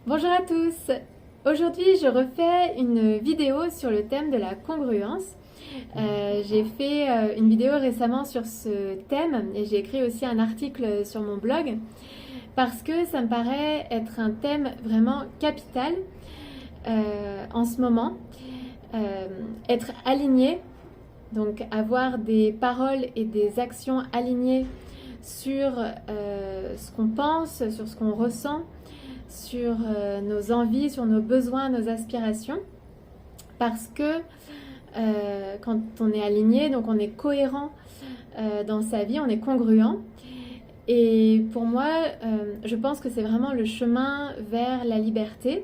Bonjour à tous. Aujourd'hui, je refais une vidéo sur le thème de la congruence. J'ai fait une vidéo récemment sur ce thème et j'ai écrit aussi un article sur mon blog parce que ça me paraît être un thème vraiment capital en ce moment. Être aligné, donc avoir des paroles et des actions alignées sur ce qu'on pense, sur ce qu'on ressent, sur nos envies, sur nos besoins, nos aspirations. Parce que quand on est aligné, donc on est cohérent dans sa vie, on est congruent. Et pour moi, je pense que c'est vraiment le chemin vers la liberté,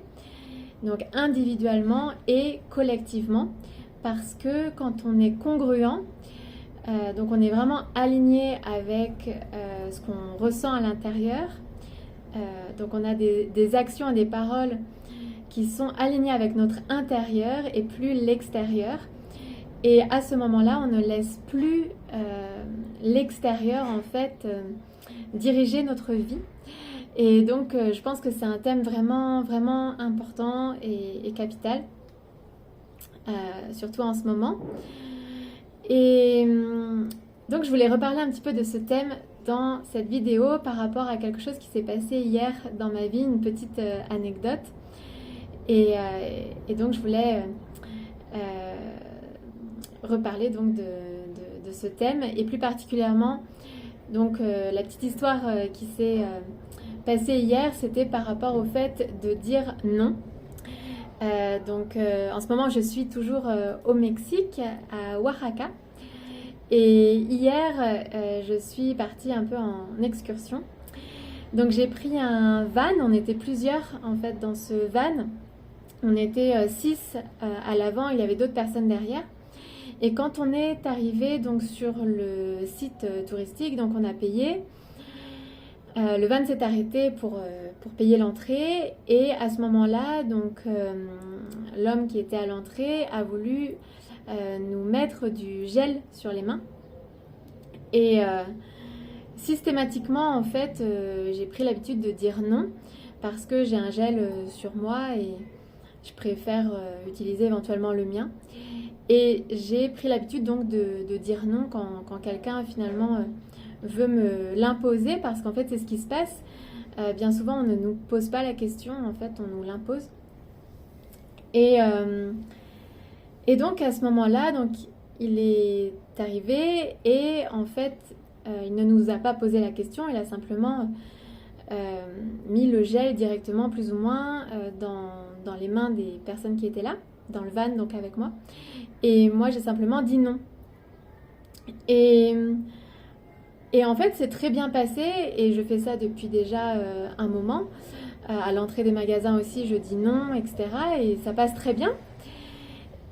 donc individuellement et collectivement. Parce que quand on est congruent, donc on est vraiment aligné avec ce qu'on ressent à l'intérieur. Donc on a des actions et des paroles qui sont alignées avec notre intérieur et plus l'extérieur. Et à ce moment-là, on ne laisse plus l'extérieur en fait diriger notre vie. Et donc je pense que c'est un thème vraiment, vraiment important et capital, surtout en ce moment. Et donc je voulais reparler un petit peu de ce thème dans cette vidéo par rapport à quelque chose qui s'est passé hier dans ma vie, une petite anecdote. Et donc je voulais reparler donc de ce thème et plus particulièrement donc la petite histoire qui s'est passée hier, c'était par rapport au fait de dire non. En ce moment je suis toujours au Mexique, à Oaxaca. Et hier, je suis partie un peu en excursion. Donc j'ai pris un van, on était plusieurs en fait dans ce van. On était 6 à l'avant, il y avait d'autres personnes derrière. Et quand on est arrivé donc sur le site touristique, donc on a payé. Le van s'est arrêté pour payer l'entrée. Et à ce moment-là, donc l'homme qui était à l'entrée a voulu nous mettre du gel sur les mains. Et systématiquement, en fait, j'ai pris l'habitude de dire non parce que j'ai un gel sur moi et je préfère utiliser éventuellement le mien. Et j'ai pris l'habitude donc de dire non quand quelqu'un finalement veut me l'imposer parce qu'en fait, c'est ce qui se passe. Bien souvent, on ne nous pose pas la question, en fait, on nous l'impose. Et donc à ce moment-là, donc il est arrivé et en fait, il ne nous a pas posé la question, il a simplement mis le gel directement plus ou moins dans les mains des personnes qui étaient là, dans le van donc avec moi. Et moi j'ai simplement dit non. Et en fait c'est très bien passé et je fais ça depuis déjà un moment. À l'entrée des magasins aussi je dis non, etc. Et ça passe très bien.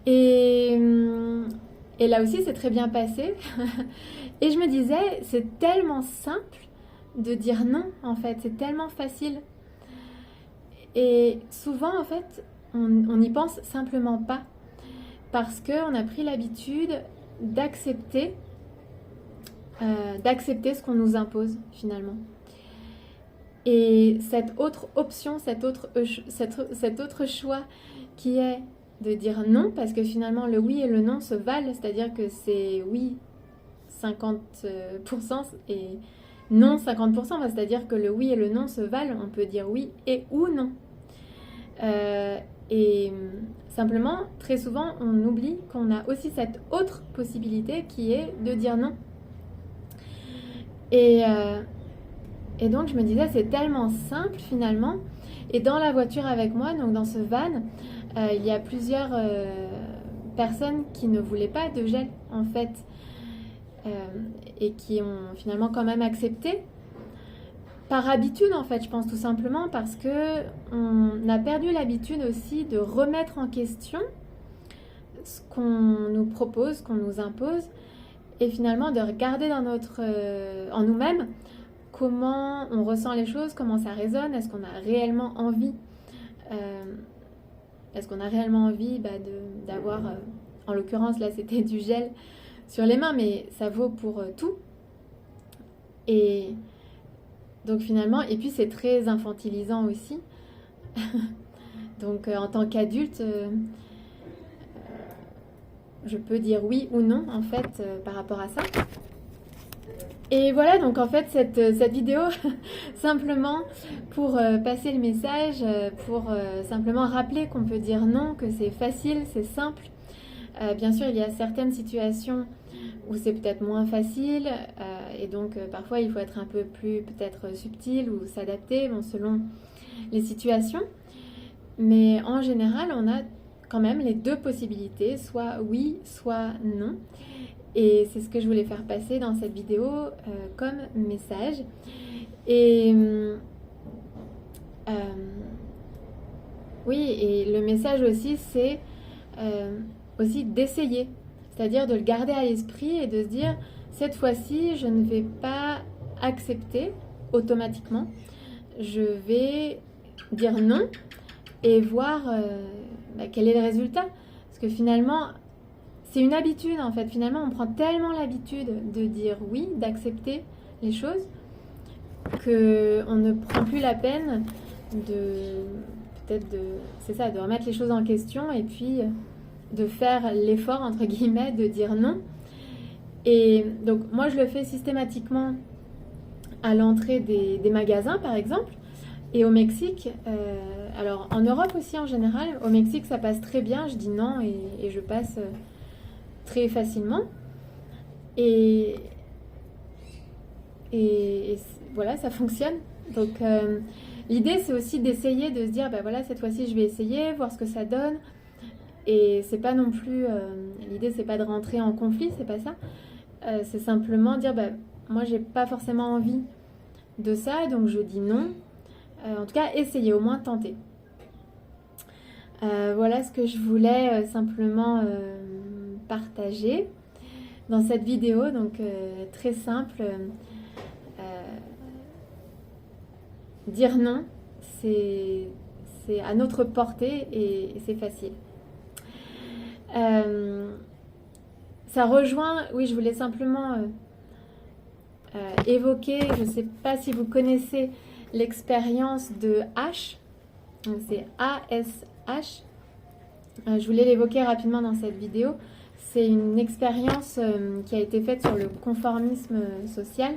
Et là aussi, c'est très bien passé. Et je me disais, c'est tellement simple de dire non, en fait. C'est tellement facile. Et souvent, en fait, on n'y pense simplement pas. Parce qu'on a pris l'habitude d'accepter ce qu'on nous impose, finalement. Et cette autre option, cet autre choix qui est de dire non, parce que finalement le oui et le non se valent, c'est-à-dire que c'est oui 50% et non 50%, c'est-à-dire que le oui et le non se valent, on peut dire oui et ou non. Et simplement, très souvent, on oublie qu'on a aussi cette autre possibilité qui est de dire non. Et donc je me disais, c'est tellement simple finalement. Et dans la voiture avec moi, donc dans ce van, il y a plusieurs personnes qui ne voulaient pas de gel en fait et qui ont finalement quand même accepté par habitude en fait, je pense tout simplement parce que on a perdu l'habitude aussi de remettre en question ce qu'on nous propose, ce qu'on nous impose et finalement de regarder dans en nous-mêmes comment on ressent les choses, comment ça résonne, est-ce qu'on a réellement envie d'avoir, en l'occurrence là c'était du gel sur les mains, mais ça vaut pour tout. Et donc finalement, et puis c'est très infantilisant aussi, Donc en tant qu'adulte, je peux dire oui ou non en fait par rapport à ça. Et voilà, donc en fait cette vidéo, simplement pour passer le message, pour simplement rappeler qu'on peut dire non, que c'est facile, c'est simple. Bien sûr, il y a certaines situations où c'est peut-être moins facile, et donc parfois il faut être un peu plus peut-être subtil ou s'adapter, bon, selon les situations. Mais en général, on a quand même les deux possibilités, soit oui, soit non. Et c'est ce que je voulais faire passer dans cette vidéo comme message. Et oui, et le message aussi, c'est aussi d'essayer. C'est-à-dire de le garder à l'esprit et de se dire, cette fois-ci, je ne vais pas accepter automatiquement. Je vais dire non et voir quel est le résultat. Parce que finalement, c'est une habitude en fait. Finalement, on prend tellement l'habitude de dire oui, d'accepter les choses, qu'on ne prend plus la peine de remettre les choses en question et puis de faire l'effort, entre guillemets, de dire non. Et donc, moi, je le fais systématiquement à l'entrée des magasins, par exemple. Et au Mexique, alors en Europe aussi en général, au Mexique, ça passe très bien. Je dis non et je passe très facilement. Et voilà, ça fonctionne. Donc, l'idée, c'est aussi d'essayer, de se dire, bah voilà, cette fois-ci, je vais essayer, voir ce que ça donne. Et c'est pas non plus, l'idée, c'est pas de rentrer en conflit, c'est pas ça. C'est simplement dire, bah, moi, j'ai pas forcément envie de ça, donc je dis non. En tout cas, essayez, au moins tenter. Voilà ce que je voulais simplement partager dans cette vidéo, donc très simple. Dire non, c'est à notre portée et c'est facile. Ça rejoint, oui, je voulais simplement évoquer, je ne sais pas si vous connaissez l'expérience de H, donc c'est ASH. Je voulais l'évoquer rapidement dans cette vidéo. C'est une expérience qui a été faite sur le conformisme social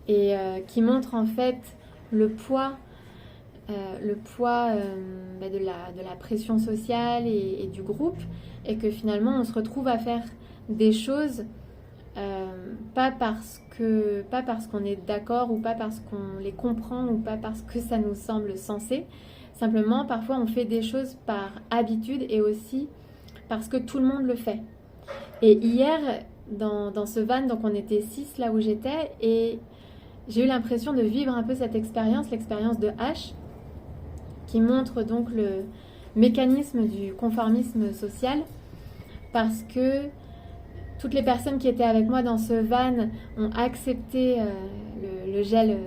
et qui montre en fait le poids de la pression sociale et du groupe, et que finalement on se retrouve à faire des choses pas parce qu'on est d'accord ou pas parce qu'on les comprend ou pas parce que ça nous semble sensé. Simplement, parfois on fait des choses par habitude et aussi parce que tout le monde le fait. Et hier, dans ce van, donc on était 6 là où j'étais, et j'ai eu l'impression de vivre un peu cette expérience, l'expérience de H, qui montre donc le mécanisme du conformisme social, parce que toutes les personnes qui étaient avec moi dans ce van ont accepté le gel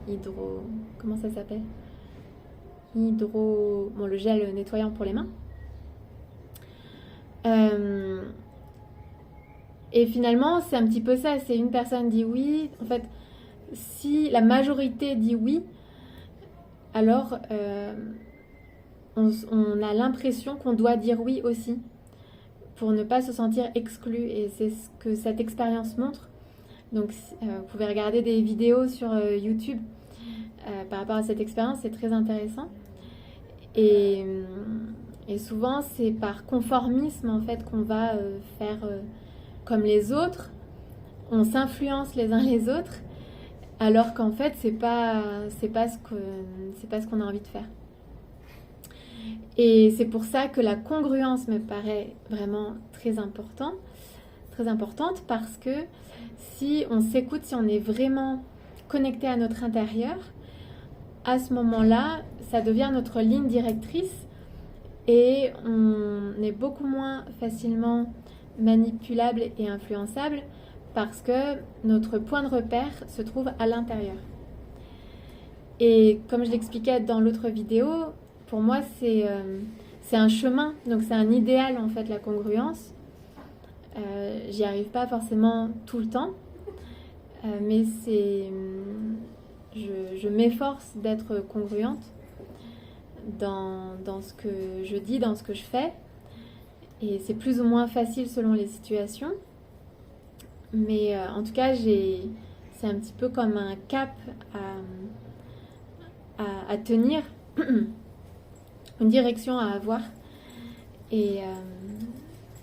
hydro... Comment ça s'appelle ? Le gel nettoyant pour les mains. Et finalement, c'est un petit peu ça. C'est une personne dit oui. En fait, si la majorité dit oui, alors on a l'impression qu'on doit dire oui aussi pour ne pas se sentir exclu. Et c'est ce que cette expérience montre. Donc, vous pouvez regarder des vidéos sur YouTube par rapport à cette expérience. C'est très intéressant. Et souvent, c'est par conformisme en fait qu'on va faire comme les autres. On s'influence les uns les autres, alors qu'en fait, c'est pas ce qu'on a envie de faire. Et c'est pour ça que la congruence me paraît vraiment très importante, parce que si on s'écoute, si on est vraiment connecté à notre intérieur, à ce moment-là, ça devient notre ligne directrice et on est beaucoup moins facilement manipulable et influençable parce que notre point de repère se trouve à l'intérieur. Et comme je l'expliquais dans l'autre vidéo, pour moi c'est un chemin, donc c'est un idéal en fait, la congruence. J'y arrive pas forcément tout le temps, mais je m'efforce d'être congruente dans ce que je dis, dans ce que je fais. Et c'est plus ou moins facile selon les situations. Mais en tout cas, c'est un petit peu comme un cap à tenir, une direction à avoir. Et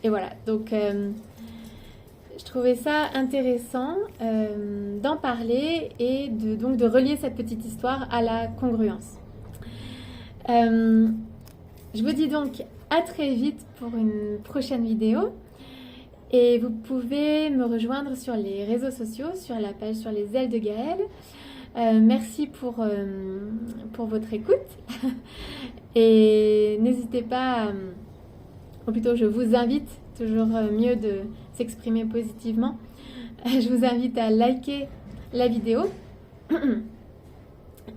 voilà, donc je trouvais ça intéressant d'en parler et donc de relier cette petite histoire à la congruence. Je vous dis donc à très vite pour une prochaine vidéo. Et vous pouvez me rejoindre sur les réseaux sociaux, sur la page sur les ailes de Gaëlle. Merci pour votre écoute. Et n'hésitez pas, ou plutôt je vous invite, toujours mieux de s'exprimer positivement, je vous invite à liker la vidéo,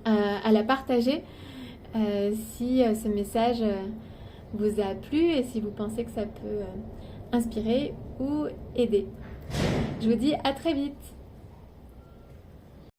à la partager si ce message vous a plu et si vous pensez que ça peut inspirer ou aider. Je vous dis à très vite.